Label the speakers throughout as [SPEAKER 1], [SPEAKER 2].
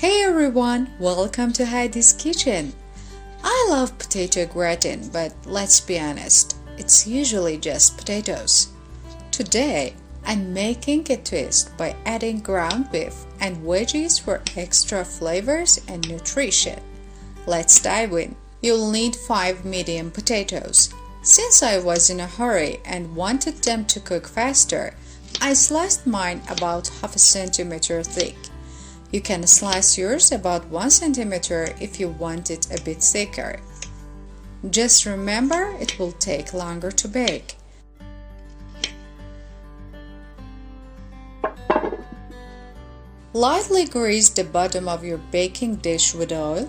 [SPEAKER 1] Hey everyone, welcome to Heidi's Kitchen. I love potato gratin, but let's be honest, it's usually just potatoes. Today, I'm making a twist by adding ground beef and veggies for extra flavors and nutrition. Let's dive in. You'll need 5 medium potatoes. Since I was in a hurry and wanted them to cook faster, I sliced mine about half a centimeter thick. You can slice yours about 1 centimeter if you want it a bit thicker. Just remember, it will take longer to bake. Lightly grease the bottom of your baking dish with oil.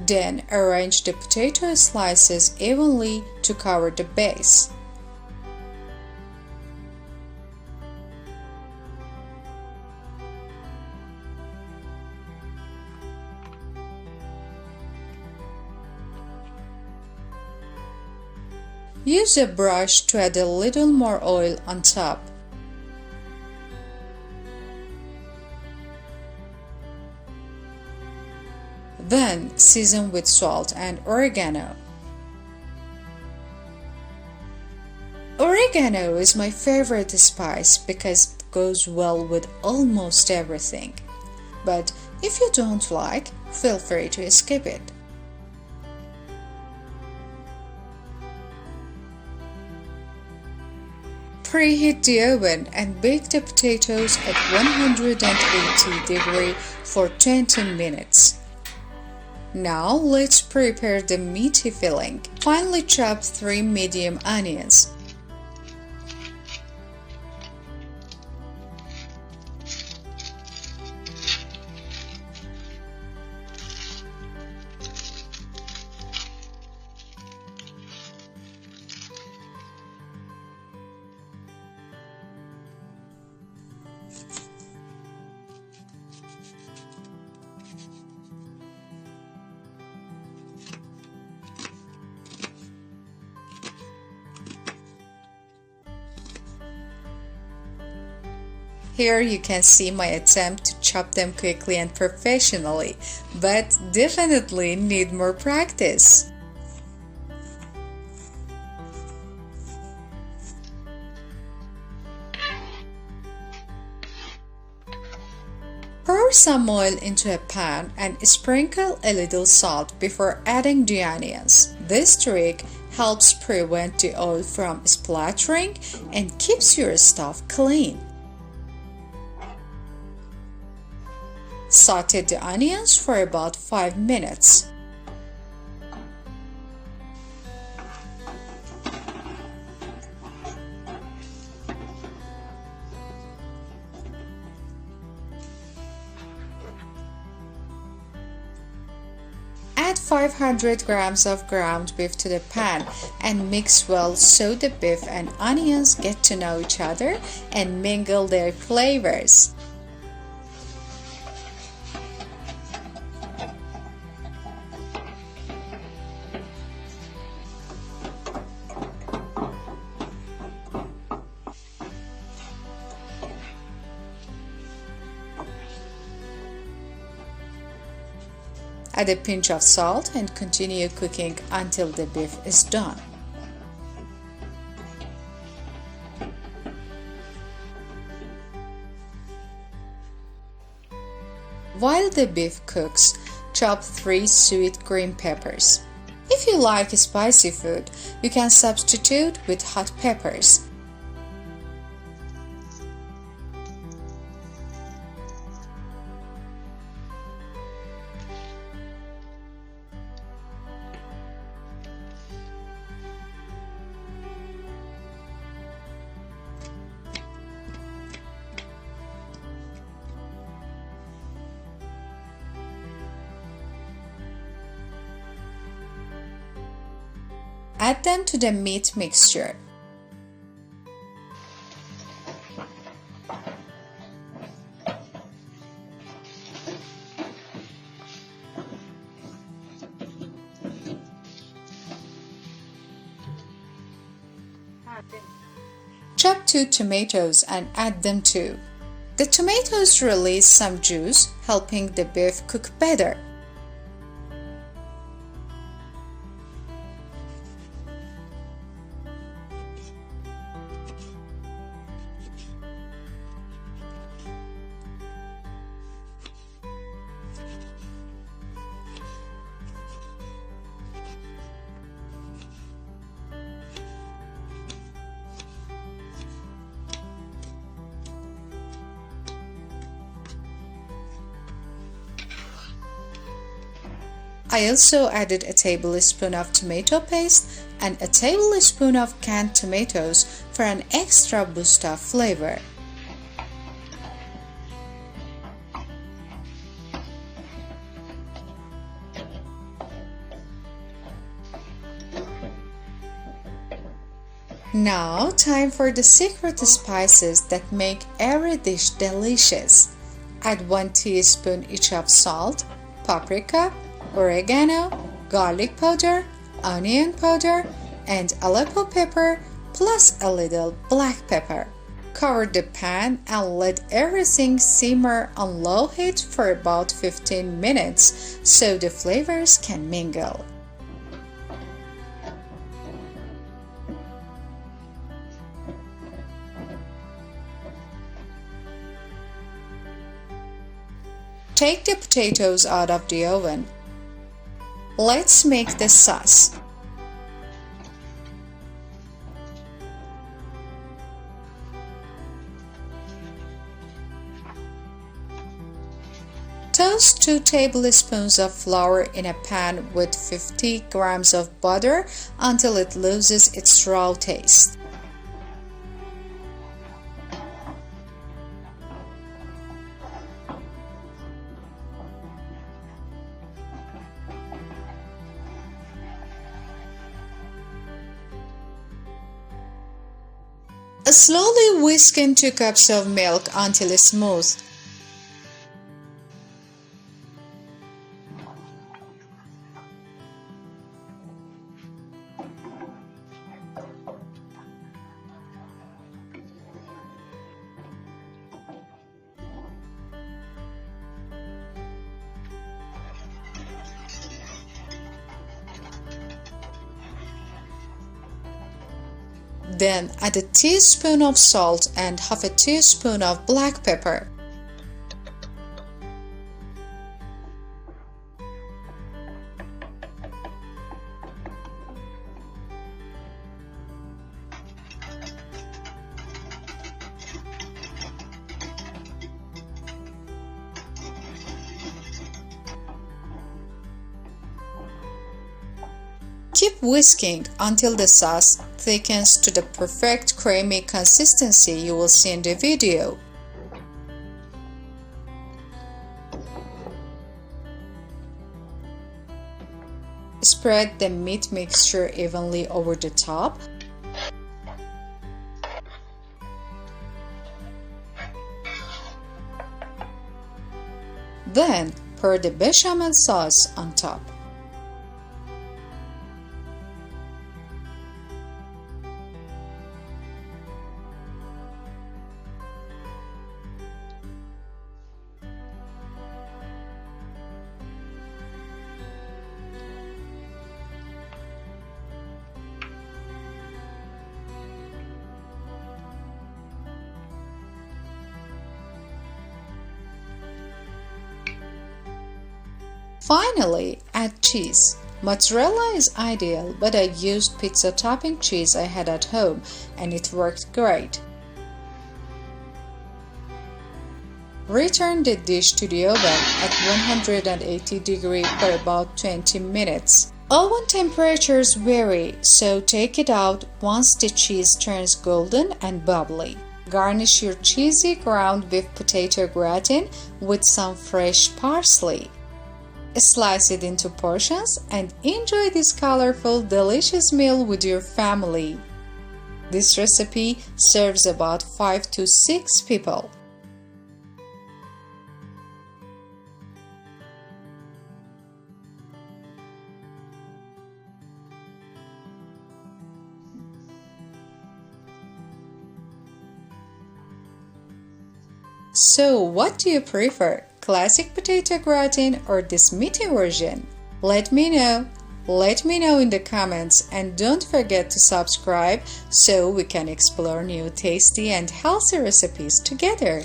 [SPEAKER 1] Then arrange the potato slices evenly to cover the base. Use a brush to add a little more oil on top. Then season with salt and oregano. Oregano is my favorite spice because it goes well with almost everything. But if you don't like, feel free to skip it. Preheat the oven and bake the potatoes at 180 degrees for 20 minutes. Now let's prepare the meaty filling. Finely chop 3 medium onions. Here you can see my attempt to chop them quickly and professionally, but definitely need more practice. Pour some oil into a pan and sprinkle a little salt before adding the onions. This trick helps prevent the oil from splattering and keeps your stuff clean. Saute the onions for about 5 minutes. Add 500 grams of ground beef to the pan and mix well so the beef and onions get to know each other and mingle their flavors. Add a pinch of salt and continue cooking until the beef is done. While the beef cooks, chop 3 sweet green peppers. If you like spicy food, you can substitute with hot peppers. Add them to the meat mixture. Chop 2 tomatoes and add them too. The tomatoes release some juice, helping the beef cook better. I also added a tablespoon of tomato paste and a tablespoon of canned tomatoes for an extra boost of flavor. Now, time for the secret spices that make every dish delicious. Add 1 teaspoon each of salt, paprika, oregano, garlic powder, onion powder, and Aleppo pepper, plus a little black pepper. Cover the pan and let everything simmer on low heat for about 15 minutes so the flavors can mingle. Take the potatoes out of the oven. Let's make the sauce. Toast 2 tablespoons of flour in a pan with 50 grams of butter until it loses its raw taste. Slowly whisk in 2 cups of milk until it's smooth. Then add a teaspoon of salt and half a teaspoon of black pepper. Keep whisking until the sauce thickens to the perfect creamy consistency you will see in the video. Spread the meat mixture evenly over the top. Then pour the béchamel sauce on top. Finally, add cheese. Mozzarella is ideal, but I used pizza topping cheese I had at home and it worked great. Return the dish to the oven at 180 degrees for about 20 minutes. Oven temperatures vary, so take it out once the cheese turns golden and bubbly. Garnish your cheesy ground beef potato gratin with some fresh parsley. Slice it into portions and enjoy this colorful, delicious meal with your family. This recipe serves about 5 to 6 people. So, what do you prefer? Classic potato gratin or this meaty version? Let me know. Let me know in the comments, and don't forget to subscribe so we can explore new tasty and healthy recipes together.